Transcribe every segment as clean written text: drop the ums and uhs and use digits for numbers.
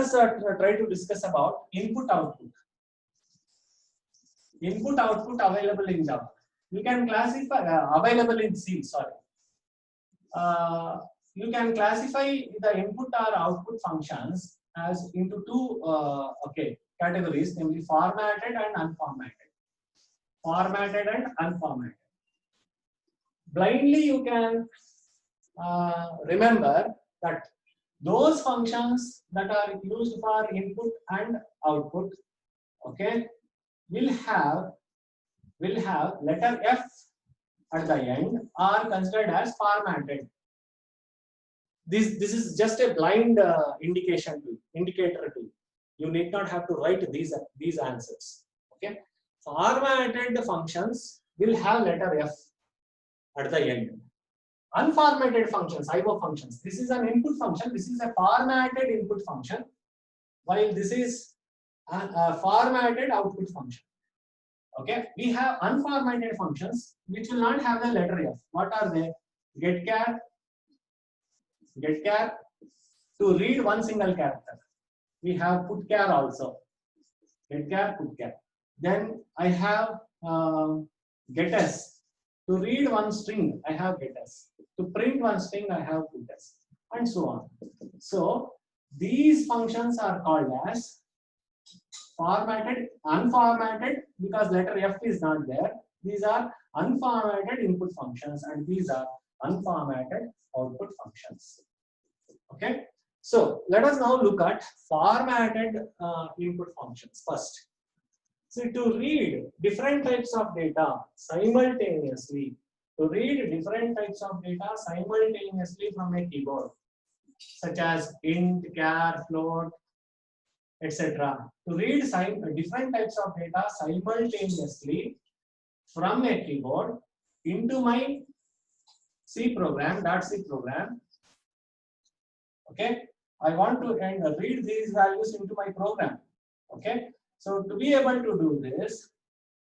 us try to discuss about input output. Input output available in Java. You can classify available in C. Sorry. You can classify the input or output functions as into two categories, namely formatted and unformatted. Formatted and unformatted. Blindly, you can remember that those functions that are used for input and output, okay, will have letter F at the end, are considered as formatted. This is just a blind indicator to you. You need not have to write these answers. Okay, formatted functions will have letter F at the end. Unformatted functions, IO functions. This is an input function. This is a formatted input function, while this is a formatted output function. Okay, we have unformatted functions which will not have the letter F. What are they? Getchar to read one single character. We have putchar also. Getchar, putchar. Then I have getS. To read one string, I have getS. To print one string, I have putS, and so on. So these functions are called as formatted, unformatted, because letter F is not there. These are unformatted input functions, and these are unformatted output functions. Okay, so let us now look at formatted input functions first. So to read different types of data simultaneously, from a keyboard, such as int, char, float, etc. To read different types of data simultaneously from a keyboard into my C program, .C program. Okay, I want to read these values into my program. Okay, so to be able to do this,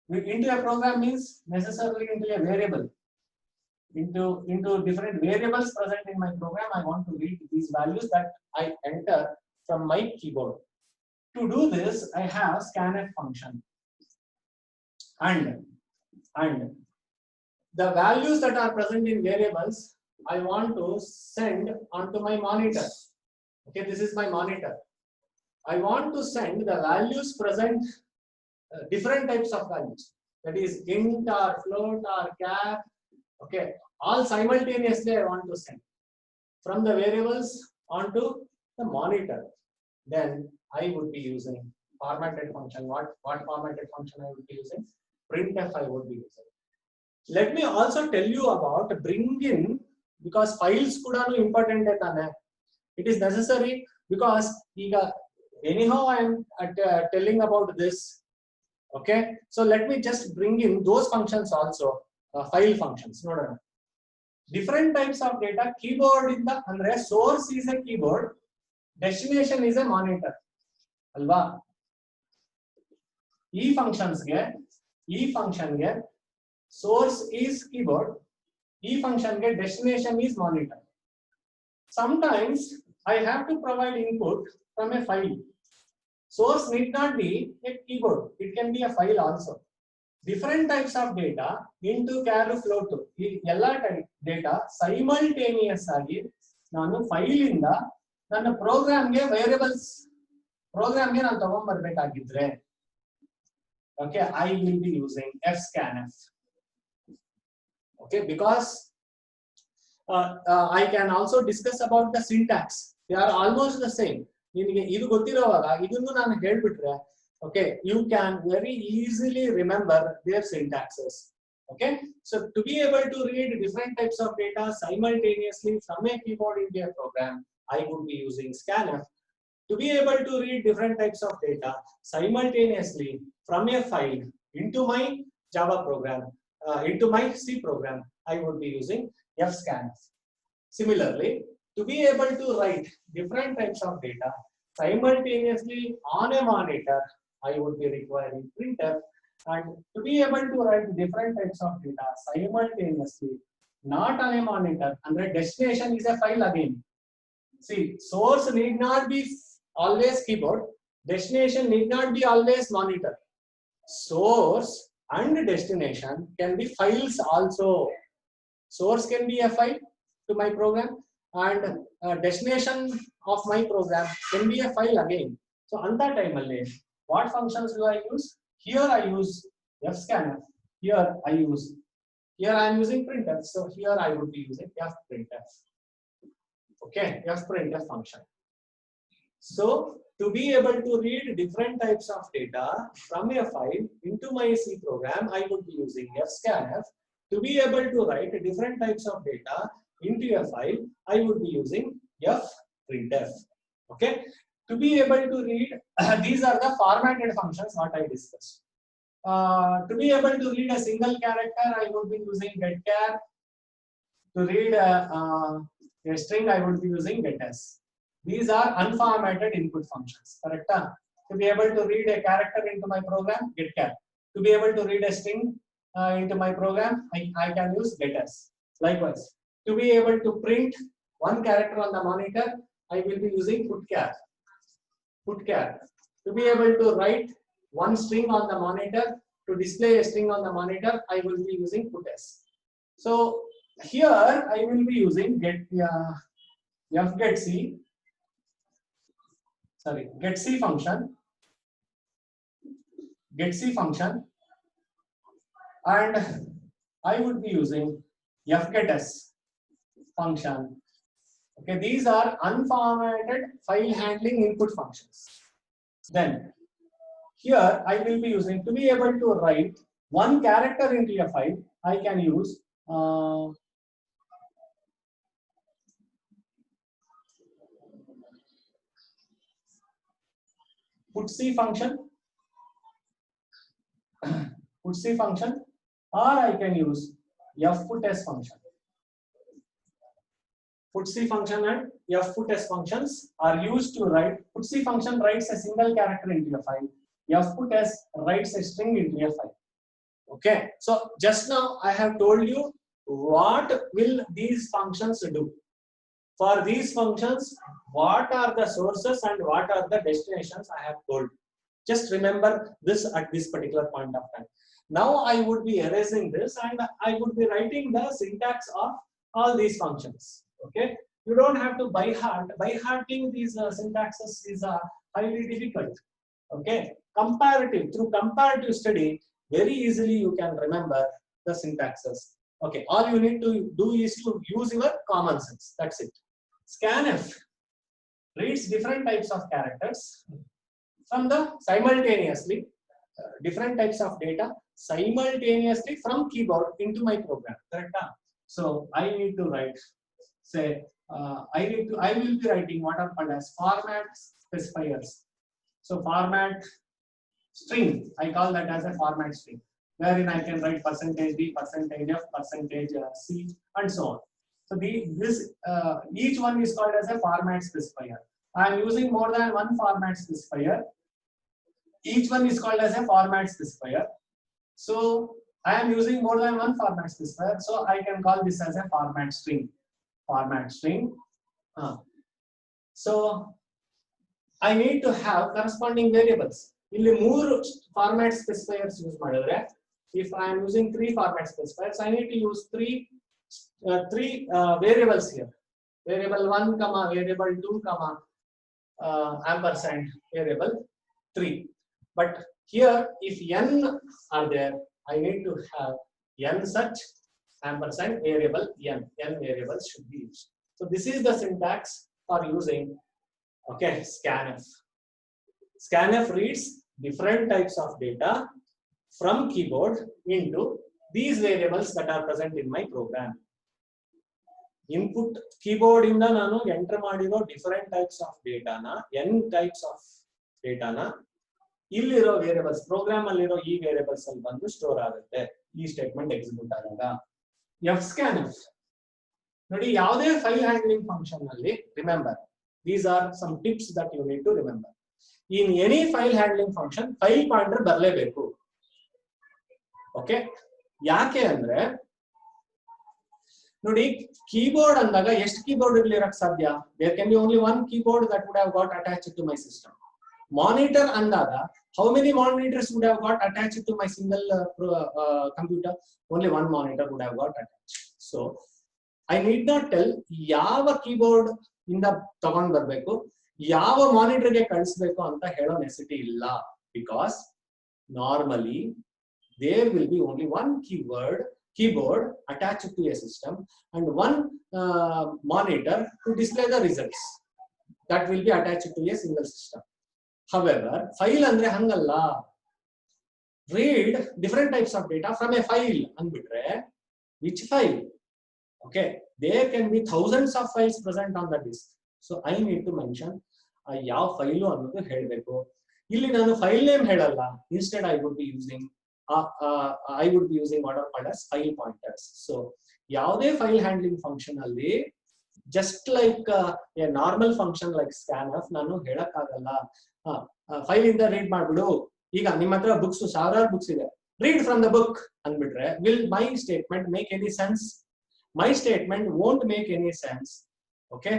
into a program means necessarily into a variable, into different variables present in my program. I want to read these values that I enter from my keyboard. To do this, I have scanf function, and the values that are present in variables I want to send onto my monitor. Okay, this is my monitor. I want to send the values present, different types of values, that is int or float or char. Okay, all simultaneously I want to send from the variables onto the monitor. Then I would be using formatted function. What formatted function I would be using? Printf I would be using. Let me also tell you about bring in, because files kuda important. It is necessary because anyhow I am telling about this. Okay, so let me just bring in those functions also, file functions. No. Different types of data. Keyboard in the andre source is a keyboard, destination is a monitor. Alva. E function ge source is keyboard, E function ge destination is monitor. Sometimes I have to provide input from a file. Source need not be a keyboard, it can be a file also. Different types of data into char float. Ella type data simultaneous agi nanu file inda ನನ್ನ program ge variables program ge ನಾನು ತಗೊಂಬರಬೇಕಾಗಿದ್ರೆ, okay, I will be using fscanf. Okay, because I can also discuss about the syntax. They are almost the same. ನಿಮಗೆ ಇದು ಗೊತ್ತಿರೋವಾಗ ಇದನ್ನು ನಾನು ಹೇಳಿಬಿಟ್ರೆ, okay, you can very easily remember their syntaxes. Okay, so to be able to read different types of data simultaneously from a keyboard into a program, I would be using scanf. To be able to read different types of data simultaneously from a file into my Java program, into my C program, I would be using fscanf. Similarly, to be able to write different types of data simultaneously on a monitor, I would be requiring printf. And to be able to write different types of data simultaneously, not on a monitor, and the destination is a file again. See, source need not be always keyboard. Destination need not be always monitor. Source and destination can be files also. Source can be a file to my program, and destination of my program can be a file again. So on that time, what functions do I use? Here I use fscanf. Here I am using printf. So here I would be using fprintf. Okay, fprintf function. So to be able to read different types of data from a file into my C program, I would be using fscanf. To be able to write different types of data into a file, I would be using fprintf. Okay. To be able to read, these are the formatted functions what I discussed. To be able to read a single character, I would be using getchar. To read a string, I would be using getS. These are unformatted input functions. Correct? To be able to read a character into my program, getchar. To be able to read a string into my program, I can use getS. Likewise, to be able to print one character on the monitor, I will be using putchar. To be able to write one string on the monitor, to display a string on the monitor, I will be using putS. So here I will be using getC function, and I would be using fgetS function. Okay, these are unformatted file handling input functions. Then here I will be using, to be able to write one character into a file, I can use putC function, or I can use fputS function. putC function and fputS functions are used to write. putC function writes a single character into a file. fputS writes a string into a file. Okay, so just now I have told you what will these functions do. For these functions, what are the sources and what are the destinations I have told. Just remember this at this particular point of time. Now I would be erasing this and I would be writing the syntax of all these functions. Okay, you don't have to by heart. By hearting these syntaxes is highly difficult. Okay, through comparative study, very easily you can remember the syntaxes. Okay, all you need to do is to use your common sense. That's it. Scanf reads different types of characters from the simultaneously different types of data simultaneously from keyboard into my program. Correct? So I need to write, say, I will be writing what are called as format specifiers. So format string, I call that as a format string, wherein I can write %d, %f, %c, and so on. So each one is called as a format specifier. I am using more than one format specifier. Each one is called as a format specifier. So I am using more than one format specifier. So I can call this as a format string. So I need to have corresponding variables. ಇಲ್ಲಿ 3 format specifiers use ಮಾಡಿದ್ರೆ, if I am using 3 format specifiers, I need to use three variables here. Variable 1, variable 2, ampersand variable 3. But here, if n are there, I need to have n such ampersand variable n. N variables should be used. So this is the syntax for using, okay, scanf. Scanf reads different types of data from keyboard into these variables that are present in my program. Input keyboard inda nanu enter madiro different types of data na, n types of data na illiro variables program alliro ee variables alli bandu store agutte ee statement execute adaga. fscanf nodi yavade file handling function alli, remember these are some tips that you need to remember. In any file handling function file pointer barlebeku. Okay, yake andre ನೋಡಿ keyboard ಅಂದಾಗ ಎಷ್ಟು keyboard ಇರಕ್ಕೆ ಸಾಧ್ಯ? There can be only one keyboard that would have got attached to my system. Monitor ಅಂದಾಗ how many monitors would have got attached to my single computer? Only one monitor would have got attached. So I need not tell ಯಾವ keyboard ಇಂದ ತಗೊಂಡ್ ಬರ್ಬೇಕು, ಯಾವ monitor ಗೆ ಕಳಿಸಬೇಕು ಅಂತ ಹೇಳೋ ನೆಸಿಟಿ ಇಲ್ಲ. Because normally there will be only one keyboard attached to a system and one monitor to display the results that will be attached to a single system. However, file andre hangalla. Read different types of data from a file andbitre which file? Okay, there can be thousands of files present on the disk. So I need to mention yav file annodu helbeku. Illi nanu file name helalla. Instead I would be using what are called as file pointers. So yavade file handling function alli just like a normal function like scanf nanu helakagalla. File inda read ಮಾಡ್ಬಿಡು. ಈಗ ನಿಮ್ಮ ಹತ್ರ books ಸಾವಿರಾರು books ಇದೆ, read from the book ಅಂದ್ಬಿಟ್ರೆ will my statement make any sense? My statement won't make any sense. Okay,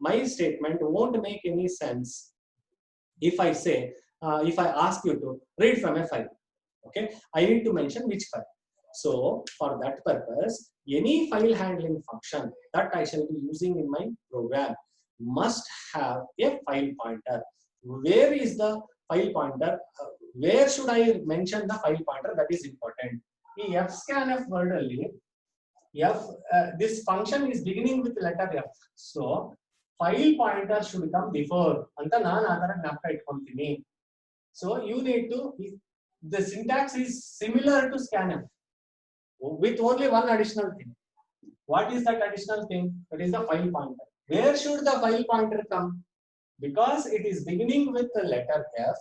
my statement won't make any sense if I say if I ask you to read from a file. Okay, I need to mention which file. So for that purpose, any file handling function that I shall be using in my program must have a file pointer. Where is the file pointer? Where should I mention the file pointer? That is important. The fscanf word alli this function is beginning with letter F. So file pointer should come before anta naan adara gnapaka itkontini. So you need to, the syntax is similar to scanf with only one additional thing. What is that additional thing? That is the file pointer. Where should the file pointer come? Because it is beginning with the letter F.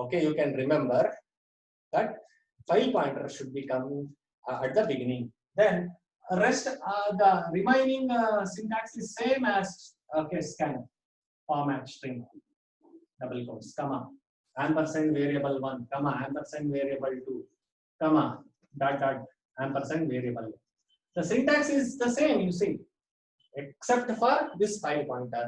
Okay, you can remember that file pointer should become at the beginning. Then rest the remaining syntax is same as okay, scanf. Format string, double quotes, comma, ampersand variable 1, comma, ampersand variable 2, comma, dot dot, ampersand variable. The syntax is the same, you see, except for this file pointer.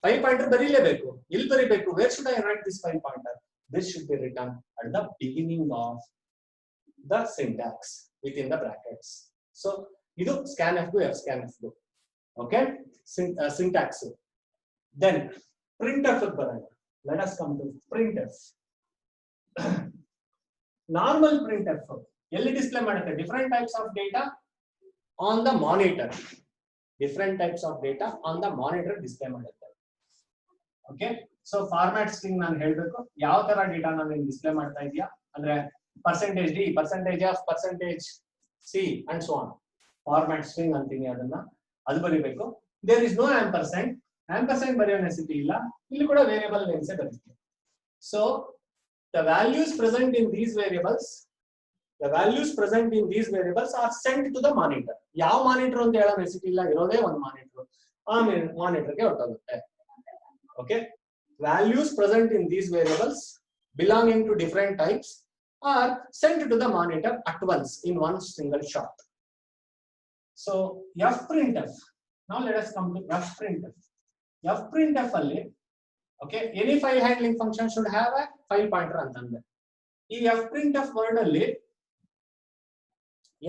File pointer barilebeku. Illi baribeku. Where should I write this file pointer? This should be written at the beginning of the syntax within the brackets. So idu scanf to fscanf. Okay, syntax. Then printf barana. Let us come to printf. Normal printf elli display madutte different types of data on the monitor. Different types of data on the monitor display madutte. Okay, so format string ನಾನು ಹೇಳಬೇಕು ಯಾವ ತರ data ನಾನು display ಮಾಡ್ತಾ ಇದೀಯಾ ಅಂದ್ರೆ %d, %f, %c and so on. Format string ಅಂತೀನಿ, ಅದನ್ನ ಅದು ಬರೀಬೇಕು. ದೇರ್ ಇಸ್ ನೋ ಆಂಪರ್ಸೆಂಟ್ ಬರೆಯೋ ನೆಸಿಟಿ ಇಲ್ಲ. ಇಲ್ಲಿ ಕೂಡ ವೇರಿಯಬಲ್ ನೇಮ್ಸ್ ಬರುತ್ತೆ. So the values present in these variables are sent to the monitor. ಯಾವ ಮಾನಿಟರ್ ಅಂತ ಹೇಳೋ ನೆಸಿಟಿ ಇಲ್ಲ, ಇರೋದೇ ಒಂದು ಮಾನಿಟರ್. ಆ ಮಾನಿಟರ್ಗೆ ಹೊರಟೋಗುತ್ತೆ. Okay, values present in these variables belonging to different types are sent to the monitor at once in one single shot. So fprintf. Now let us come to fprintf. Fprintf alli, okay, any file handling function should have a file pointer antande. Ee fprintf word alli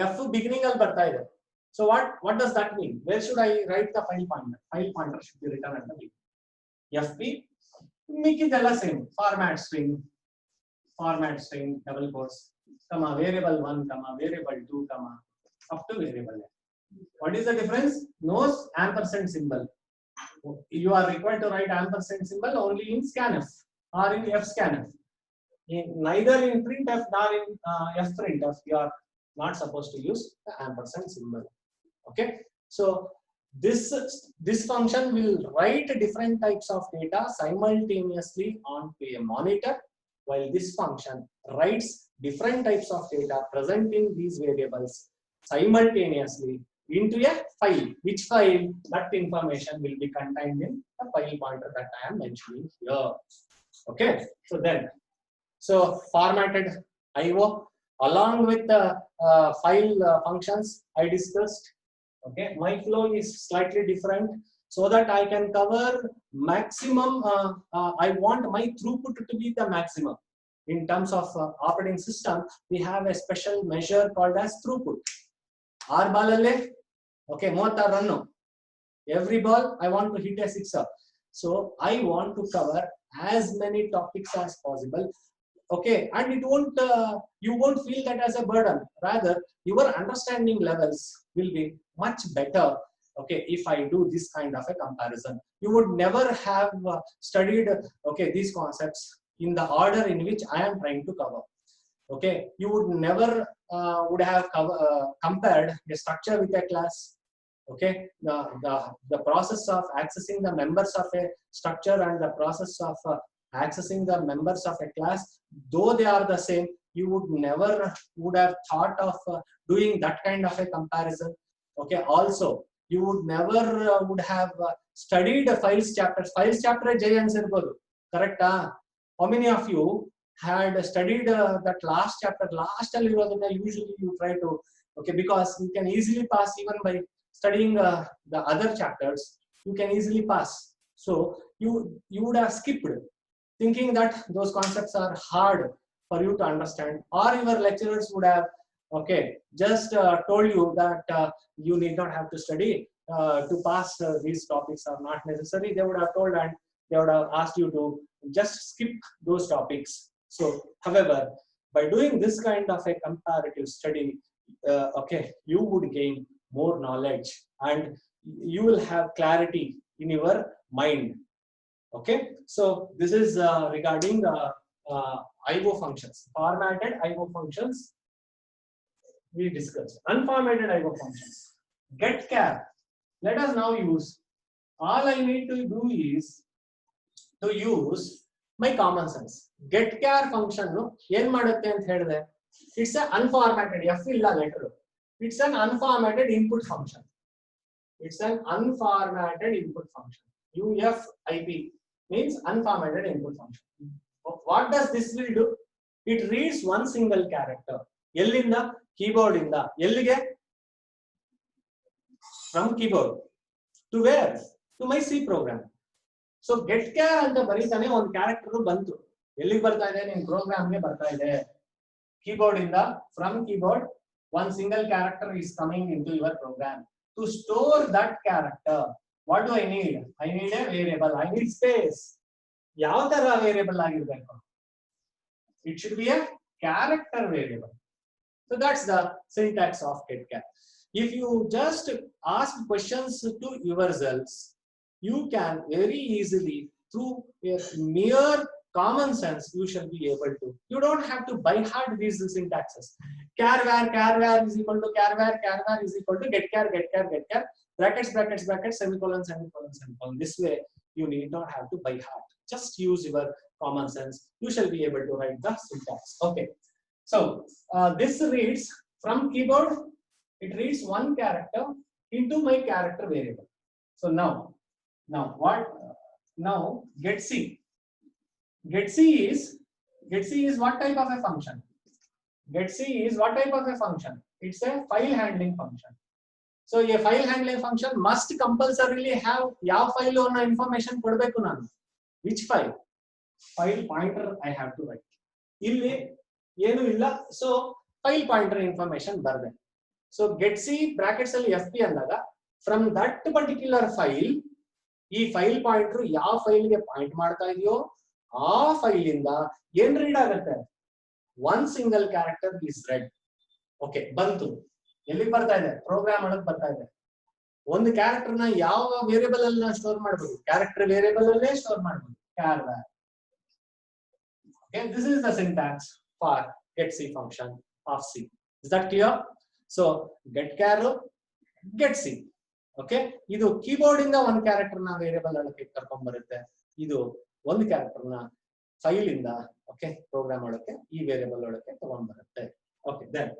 f beginning alli barta ide. So what does that mean? Where should I write the file pointer? File pointer should be written at the beginning. fp mikidella same, format string, double quotes, comma, variable 1, comma, variable 2, comma, up to variable n. What is the difference? No ampersand symbol. You are required to write ampersand symbol only in scanf or in fscanf. Neither in printf nor in fprintf you are not supposed to use the ampersand symbol. Okay, so this function will write different types of data simultaneously onto a monitor, while this function writes different types of data present in these variables simultaneously into a file. Which file? That information will be contained in the file pointer that I am mentioning here. Okay, so formatted IO along with the file functions I discussed. Okay, my flow is slightly different so that I can cover maximum. I want my throughput to be the maximum. In terms of operating system, we have a special measure called as throughput. R ball alle, okay, 36 run. Every ball I want to hit a sixer. So I want to cover as many topics as possible. Okay, and it won't you won't feel that as a burden. Rather, your understanding levels will be much better. Okay, if I do this kind of a comparison, you would never have studied okay these concepts in the order in which I am trying to cover. Okay, you would never would have compared a structure with a class. Okay, the process of accessing the members of a structure and the process of accessing the members of a class, though they are the same, you would never would have thought of doing that kind of a comparison. Okay, also you would never would have studied files chapters. Files chapter J ansirbodu, correct? How many of you had studied that last chapter? Last usually you try to, okay, because you can easily pass even by studying the other chapters. You can easily pass. So you would have skipped, thinking that those concepts are hard for you to understand, or your lecturers would have okay just told you that you need not have to study to pass. These topics are not necessary, they would have told, and they would have asked you to just skip those topics. So however, by doing this kind of a comparative study, okay, you would gain more knowledge and you will have clarity in your mind. Okay, so this is regarding IO functions. Formatted IO functions we discussed. Unformatted IO functions. Getchar. Let us now use. All I need to do is to use my common sense. Getchar function ಏನು ಮಾಡುತ್ತೆ ಅಂತ ಹೇಳಿದ್ರೆ, it's an unformatted F ಇಲ್ಲ letter. It's an unformatted input function. It's an unformatted input function. UFIP means unformatted input function. What does this will do? It reads one single character. Ellinda keyboard inda ellige, from keyboard to where? To my C program. So getchar anta baritane ಒಂದು character ಬಂತು, ಎಲ್ಲಿಗೆ ಬರ್ತಾ ಇದೆ? ನಿಮ್ಮ program ಗೆ ಬರ್ತಾ ಇದೆ. Keyboard inda, from keyboard one single character is coming into your program. To store that character, what do I need? I need a variable. I need space. ಯಾವ ತರ ವೇರಿಯಬಲ್ ಆಗಿರಬೇಕು? It should be a character variable. So that's the syntax of getchar. If you just ask questions to yourselves, you can very easily, through a mere common sense, you shall be able to. You don't have to by heart these syntaxes. Char var is equal to char var is equal to getchar, brackets, semicolon. This way, you need not have to by heart. Just use your common sense. You shall be able to write the syntax. Okay. So this reads from keyboard. It reads one character into my character variable. So now what? Now getC. getC is what type of a function? getC is what type of a function? It's a file handling function. So a file handling function must compulsorily have ಯಾವ file on information ಕೊಡಬೇಕು ನಾನು. Which file? File pointer I have to write. ಇಲ್ಲಿ ಏನು ಇಲ್ಲ, so file pointer information ಬರದೆ. So getC brackets ಅಲ್ಲಿ fp ಅಂದಾಗ from that particular file, ಈ ಫೈಲ್ ಪಾಯಿಂಟರ್ ಯಾವ ಫೈಲ್ ಗೆ ಪಾಯಿಂಟ್ ಮಾಡ್ತಾ ಇದೆಯೋ ಆ ಫೈಲ್ ಇಂದ ಏನ್ ರೀಡ್ ಆಗುತ್ತೆ? One single character is red. Okay, ಬಂತು. ಎಲ್ಲಿಗೆ ಬರ್ತಾ ಇದೆ? ಪ್ರೋಗ್ರಾಮ್ ಒಳಗೆ ಬರ್ತಾ ಇದೆ. ಒಂದು ಕ್ಯಾರೆಕ್ಟರ್ ನ ಯಾವ ವೇರಿಯಬಲ್ ಅಲ್ಲಿ ನಾವು ಸ್ಟೋರ್ ಮಾಡಬಹುದು? ಕ್ಯಾರೆಕ್ಟರ್ ವೇರಿಯಬಲ್ ಅಲ್ಲೇ ಸ್ಟೋರ್ ಮಾಡಬಹುದು. char var. Okay, this is the syntax for getC function of C. Is that clear? So getchar, getC. Okay, ಇದು ಕೀಬೋರ್ಡ್ ಇಂದ ಒಂದು ಕ್ಯಾರೆಕ್ಟರ್ ನ ವೇರಿಯಬಲ್ ಒಳಗೆ ಕರ್ಕೊಂಡ್ ಬರುತ್ತೆ. ಇದು ಒಂದು ಕ್ಯಾರೆಕ್ಟರ್ ನ ಫೈಲ್ ಇಂದ ಓಕೆ ಪ್ರೋಗ್ರಾಮ್ ಒಳಗೆ ಈ ವೇರಿಯಬಲ್ ಒಳಗೆ ತಗೊಂಡ್ ಬರುತ್ತೆ. Okay, then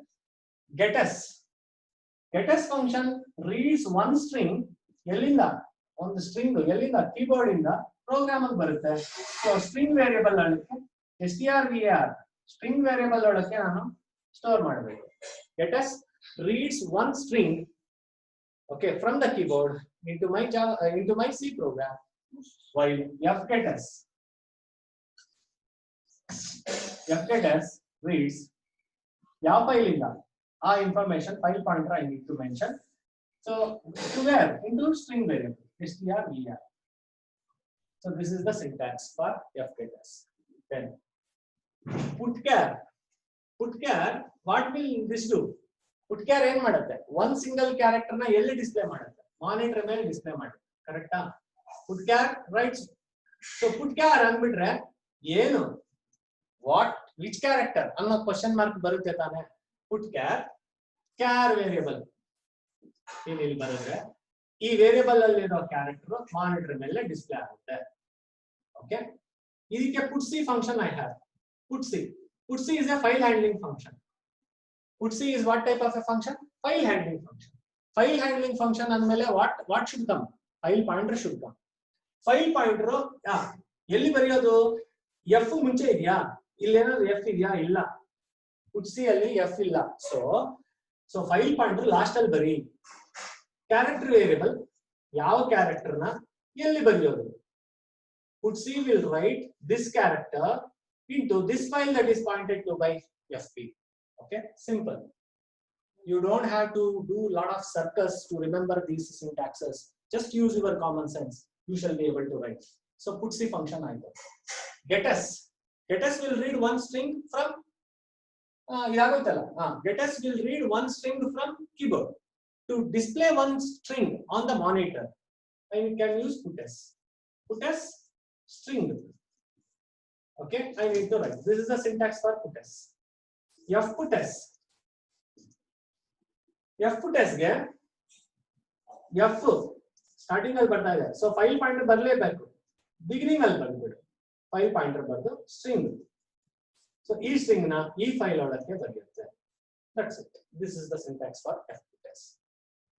getS function reads one string. ಎಲ್ಲಿಂದ? ಒಂದು ಸ್ಟ್ರಿಂಗ್ ಎಲ್ಲಿಂದ? ಕೀಬೋರ್ಡ್ ಇಂದ ಪ್ರೋಗ್ರಾಮ್ ಅಲ್ಲಿ ಬರುತ್ತೆ. ಸೊ ಸ್ಟ್ರಿಂಗ್ ವೇರಿಯಬಲ್ ಒಳಗೆ strvar ಸ್ಟ್ರಿಂಗ್ ವೇರಿಯಬಲ್ ಒಳಗೆ ನಾನು ಸ್ಟೋರ್ ಮಾಡಬೇಕು. getS reads one string okay, from the keyboard into my Java, into my C program, while fgetS reads ಯಾವ file ಇಲ್ಲ ಆ information file pointer I need to mention. So to where? Into string variable str var. So this is the syntax for fgetS. Then putchar, what will this do? putchar ಏನ್ ಮಾಡುತ್ತೆ? one single character ನ ಎಲ್ಲಿ display ಮಾಡುತ್ತೆ? Monitor ಮೇಲೆ display ಮಾಡುತ್ತೆ. ಕರೆಕ್ಟಾ? putchar writes. So putchar ಅಂದ್ಬಿಟ್ರೆ ಏನು? what which character ಅನ್ನೋ ಕ್ವೆಶ್ಚನ್ ಮಾರ್ಕ್ ಬರುತ್ತೆ ತಾನೆ. putchar char ವೇರಿಯಬಲ್ ಇಲ್ಲಿ ಬರುತ್ತೆ. ಈ ವೇರಿಯಬಲ್ ಅಲ್ಲಿ ಇರೋ ಕ್ಯಾರೆಕ್ಟರ್ ಮಾನಿಟರ್ ಮೇಲೆ ಡಿಸ್ಪ್ಲೇ ಆಗುತ್ತೆ. ಓಕೆ, ಇದಕ್ಕೆ putc function I have. putc is a file handling function. putc is what type of a function? File handling function. File handling function ಅಂದ್ಮೇಲೆ what should come? File pointer should come. File pointer ಎಲ್ಲಿ ಬರೆಯೋದು? f ಮುಂಚೆ ಇದೆಯಾ? ಇಲ್ಲೇನಾದ್ರು f ಇದೆಯಾ? ಇಲ್ಲ. putc ಅಲ್ಲಿ f ಇಲ್ಲ. So file pointer last ಅಲ್ಲಿ ಬರಿ. ಕ್ಯಾರೆಕ್ಟರ್ ವೇರಿಯಬಲ್ ಯಾವ ಕ್ಯಾರೆಕ್ಟರ್ ನ ಎಲ್ಲಿ ಬರೆಯೋದು? putc will write this character into this file that is pointed to by fp. Okay, simple. You don't have to do a lot of circus to remember these syntaxes. Just use your common sense. You shall be able to write. So putc function either. getS will read one string from getS will read one string from keyboard. To display one string on the monitor, I can use putS string. Okay, I need to write. This is the syntax for putS. fputS ಗೆ f starting ಅಲ್ಲಿ ಬರ್ತಾ ಇದೆ. So file pointer ಬರಲೇಬೇಕು. Beginning ಅಲ್ಲಿ ಬಂದ್ಬಿಡು. File pointer ಬಂದು string. So ಈ string ನ ಈ ಫೈಲ್ ಒಳಗೆ ಬರೆಯುತ್ತೆ. That's it. This is the syntax for fputS.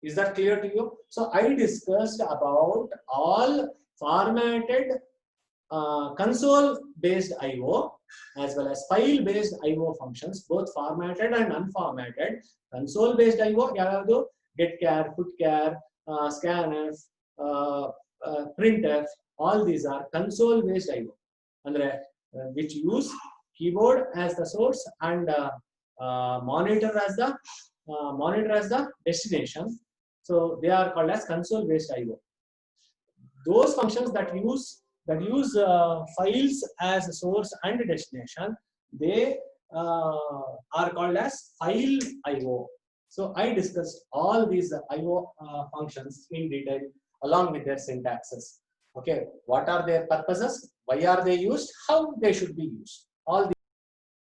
Is that clear to you? So I discussed about all formatted console based IO as well as file based IO functions, both formatted and unformatted. Console based IO ಯಾವುದು? getchar, putchar, scanf, printf, all these are console based IO, andre which use keyboard as the source and monitor as the destination. So they are called as console based IO. Those functions that use files as a source and destination, they are called as file IO. So I discussed all these IO functions in detail along with their syntaxes. Okay, what are their purposes? Why are they used? How they should be used? All